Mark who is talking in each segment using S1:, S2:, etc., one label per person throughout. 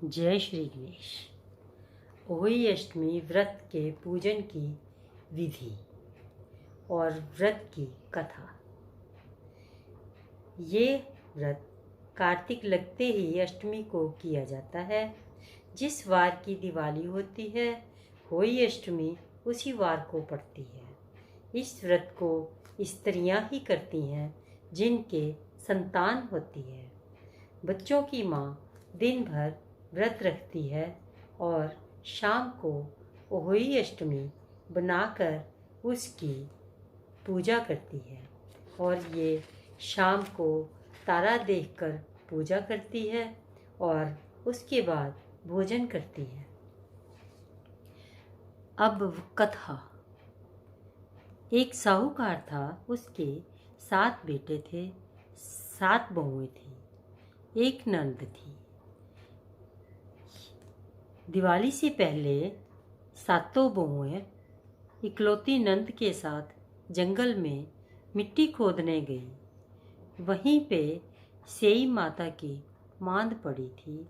S1: जय श्री गणेश। होली अष्टमी व्रत के पूजन की विधि और व्रत की कथा। ये व्रत कार्तिक लगते ही अष्टमी को किया जाता है। जिस वार की दिवाली होती है होली अष्टमी उसी वार को पड़ती है। इस व्रत को स्त्रियां ही करती हैं जिनके संतान होती है। बच्चों की माँ दिन भर व्रत रखती है और शाम को होली अष्टमी बनाकर उसकी पूजा करती है और ये शाम को तारा देखकर पूजा करती है और उसके बाद भोजन करती है। अब कथा। एक साहूकार था, उसके 7 बेटे थे, 7 बहुएं थी, एक नंद थी। दिवाली से पहले 7 बहुएं इकलौती नंद के साथ जंगल में मिट्टी खोदने गई। वहीं पे सेई माता की मांद पड़ी थी।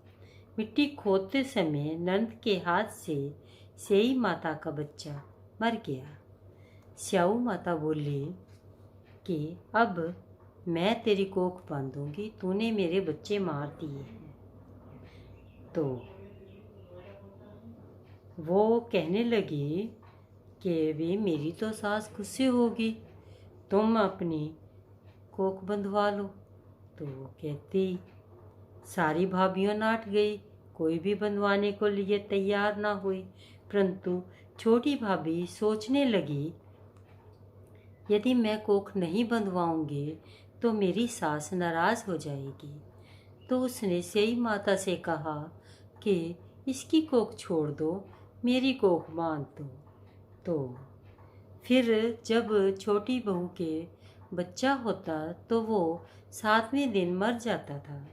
S1: मिट्टी खोदते समय नंद के हाथ से सेई माता का बच्चा मर गया। स्याऊ माता बोली कि अब मैं तेरी कोख बांधूंगी, तूने मेरे बच्चे मार दिए हैं। तो वो कहने लगी कि वे मेरी तो सास गुस्से होगी, तुम अपनी कोख बंधवा लो। तो वो कहती, सारी भाभियों नाट गई, कोई भी बंधवाने को लिए तैयार ना हुई। परंतु छोटी भाभी सोचने लगी, यदि मैं कोख नहीं बंधवाऊंगी तो मेरी सास नाराज हो जाएगी। तो उसने सेई माता से कहा कि इसकी कोख छोड़ दो, मेरी कोख बांध दो। तो फिर जब छोटी बहू के बच्चा होता तो वो 7वें दिन मर जाता था।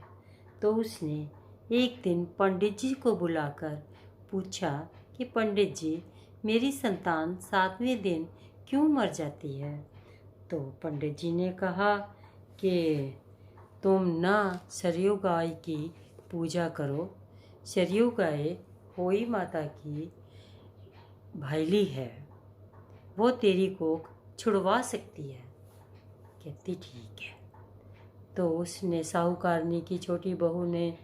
S1: तो उसने एक दिन पंडित जी को बुलाकर पूछा कि पंडित जी, मेरी संतान 7वें दिन क्यों मर जाती है? तो पंडित जी ने कहा कि तुम ना सरयू गाय की पूजा करो। सरयू गाय होई माता की भाईली है, वो तेरी कोख छुड़वा सकती है। कहती ठीक है। तो उसने साहूकारनी की छोटी बहू ने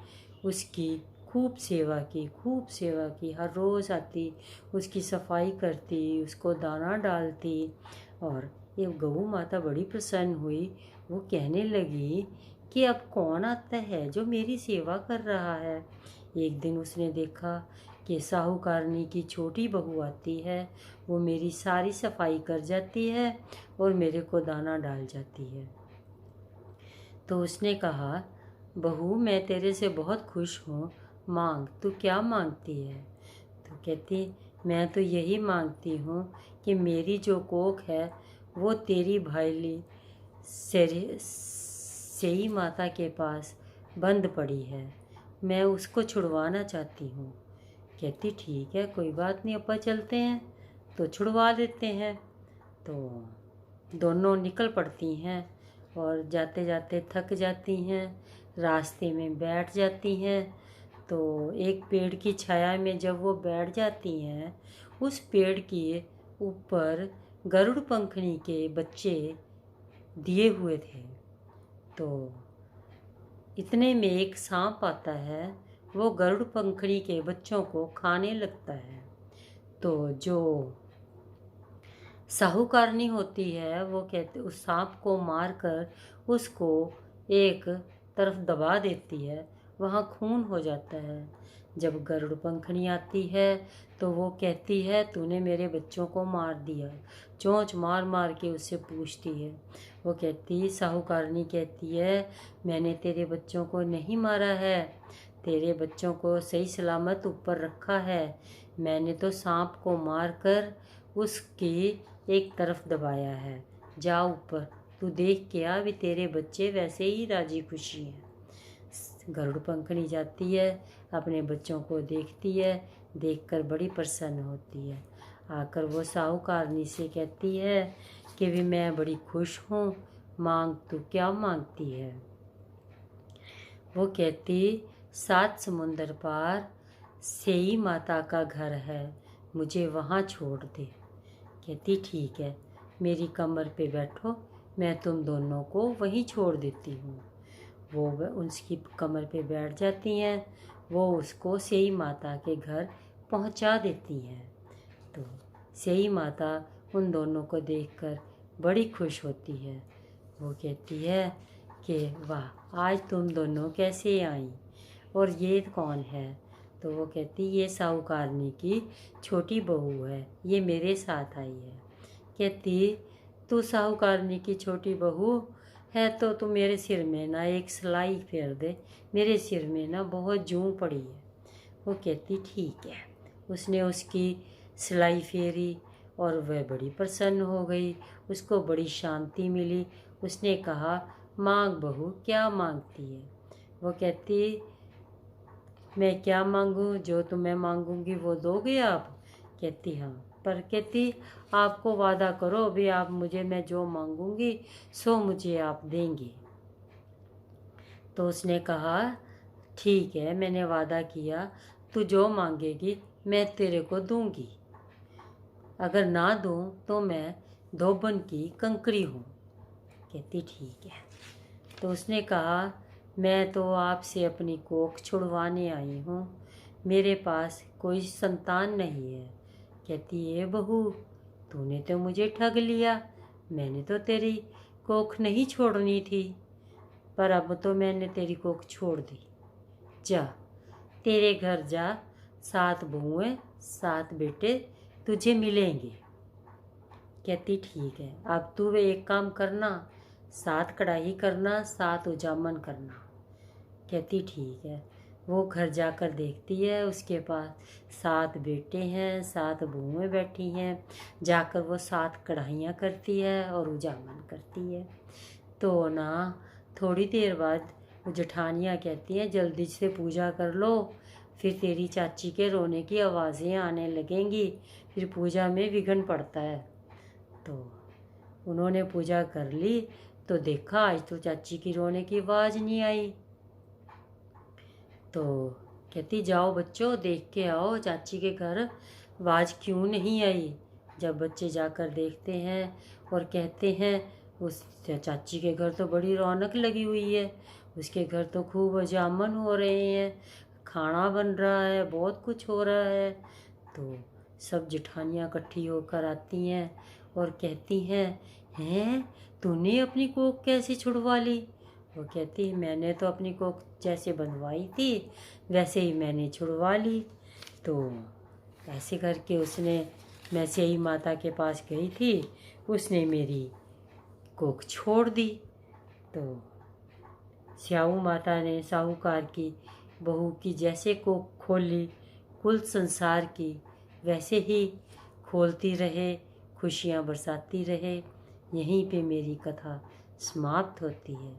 S1: उसकी खूब सेवा की। हर रोज़ आती, उसकी सफाई करती, उसको दाना डालती और ये गऊ माता बड़ी प्रसन्न हुई। वो कहने लगी कि अब कौन आता है जो मेरी सेवा कर रहा है। एक दिन उसने देखा कि साहूकारनी की छोटी बहू आती है, वो मेरी सारी सफाई कर जाती है और मेरे को दाना डाल जाती है। तो उसने कहा, बहू मैं तेरे से बहुत खुश हूँ, मांग, तू क्या मांगती है? तो कहती, मैं तो यही मांगती हूँ कि मेरी जो कोख है वो तेरी भाईली सेई माता के पास बंद पड़ी है, मैं उसको छुड़वाना चाहती हूँ। कहती ठीक है, कोई बात नहीं, अपा चलते हैं तो छुड़वा देते हैं। तो दोनों निकल पड़ती हैं और जाते जाते थक जाती हैं, रास्ते में बैठ जाती हैं। तो एक पेड़ की छाया में जब वो बैठ जाती हैं, उस पेड़ के ऊपर गरुड़ पंखनी के बच्चे दिए हुए थे। तो इतने में एक सांप आता है, वो गरुड़ पंखड़ी के बच्चों को खाने लगता है। तो जो साहूकारनी होती है वो कहते उस सांप को मारकर उसको एक तरफ दबा देती है, वहाँ खून हो जाता है। जब गरुड़ पंखड़ी आती है तो वो कहती है, तूने मेरे बच्चों को मार दिया। चोंच मार मार के उससे पूछती है। वो कहती, साहूकारनी कहती है, मैंने तेरे बच्चों को नहीं मारा है, तेरे बच्चों को सही सलामत ऊपर रखा है। मैंने तो सांप को मारकर उसकी एक तरफ दबाया है। जा ऊपर, तू देख के आ, भी तेरे बच्चे वैसे ही राजी खुशी हैं। गरुड़ पंखड़ी जाती है, अपने बच्चों को देखती है, देखकर बड़ी प्रसन्न होती है। आकर वो साहूकारनी से कहती है कि भी मैं बड़ी खुश हूँ, मांग, तू क्या मांगती है? वो कहती, 7 समुंदर पार सेई माता का घर है, मुझे वहाँ छोड़ दे। कहती ठीक है, मेरी कमर पे बैठो, मैं तुम दोनों को वहीं छोड़ देती हूँ। वो उसकी कमर पे बैठ जाती हैं, वो उसको सेई माता के घर पहुँचा देती हैं। तो सेई माता उन दोनों को देखकर बड़ी खुश होती है। वो कहती है कि वाह, आज तुम दोनों कैसे आई और ये कौन है? तो वो कहती ये साहूकारनी की छोटी बहू है, ये मेरे साथ आई है। कहती तू साहूकारनी की छोटी बहू है तो तू मेरे सिर में ना एक सिलाई फेर दे, मेरे सिर में ना बहुत जूं पड़ी है। वो कहती ठीक है। उसने उसकी सिलाई फेरी और वह बड़ी प्रसन्न हो गई, उसको बड़ी शांति मिली। उसने कहा मांग बहू, क्या मांगती है? वो कहती मैं क्या मांगूं, जो तुम्हें मांगूंगी वो दोगे आप? कहती हाँ। पर कहती आपको वादा करो अभी आप मुझे, मैं जो मांगूंगी सो मुझे आप देंगे। तो उसने कहा ठीक है, मैंने वादा किया, तू जो मांगेगी मैं तेरे को दूंगी, अगर ना दूं तो मैं धोबन की कंकड़ी हूँ। कहती ठीक है। तो उसने कहा मैं तो आपसे अपनी कोख छुड़वाने आई हूँ, मेरे पास कोई संतान नहीं है। कहती ये बहू, तूने तो मुझे ठग लिया, मैंने तो तेरी कोख नहीं छोड़नी थी, पर अब तो मैंने तेरी कोख छोड़ दी। जा तेरे घर जा, 7 बहुएं 7 बेटे तुझे मिलेंगे। कहती ठीक है, अब तू एक काम करना, 7 कढ़ाई करना, 7 उजामन करना। कहती ठीक है। वो घर जाकर देखती है उसके पास 7 बेटे हैं, 7 बहुएं बैठी हैं। जाकर वो 7 कढ़ाइयाँ करती है और उजामन करती है। तो ना थोड़ी देर बाद वो जेठानियाँ कहती हैं जल्दी से पूजा कर लो, फिर तेरी चाची के रोने की आवाज़ें आने लगेंगी, फिर पूजा में विघ्न पड़ता है। तो उन्होंने पूजा कर ली तो देखा आज तो चाची की रोने की आवाज़ नहीं आई। तो कहती जाओ बच्चों देख के आओ चाची के घर आवाज़ क्यों नहीं आई। जब बच्चे जाकर देखते हैं और कहते हैं उस चाची के घर तो बड़ी रौनक लगी हुई है, उसके घर तो खूब जामन हो रहे हैं, खाना बन रहा है, बहुत कुछ हो रहा है। तो सब जेठानियाँ इकट्ठी होकर आती हैं और कहती हैं तूने अपनी कोख कैसे छुड़वा ली? वो कहती मैंने तो अपनी कोख जैसे बंधवाई थी वैसे ही मैंने छुड़वा ली। तो ऐसे करके उसने, मैं सेई माता के पास गई थी, उसने मेरी कोख छोड़ दी। तो स्याऊ माता ने साहूकार की बहू की जैसे कोख खोली कुल संसार की, वैसे ही खोलती रहे, खुशियाँ बरसाती रहे। यहीं पे मेरी कथा समाप्त होती है।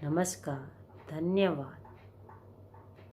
S1: नमस्कार, धन्यवाद।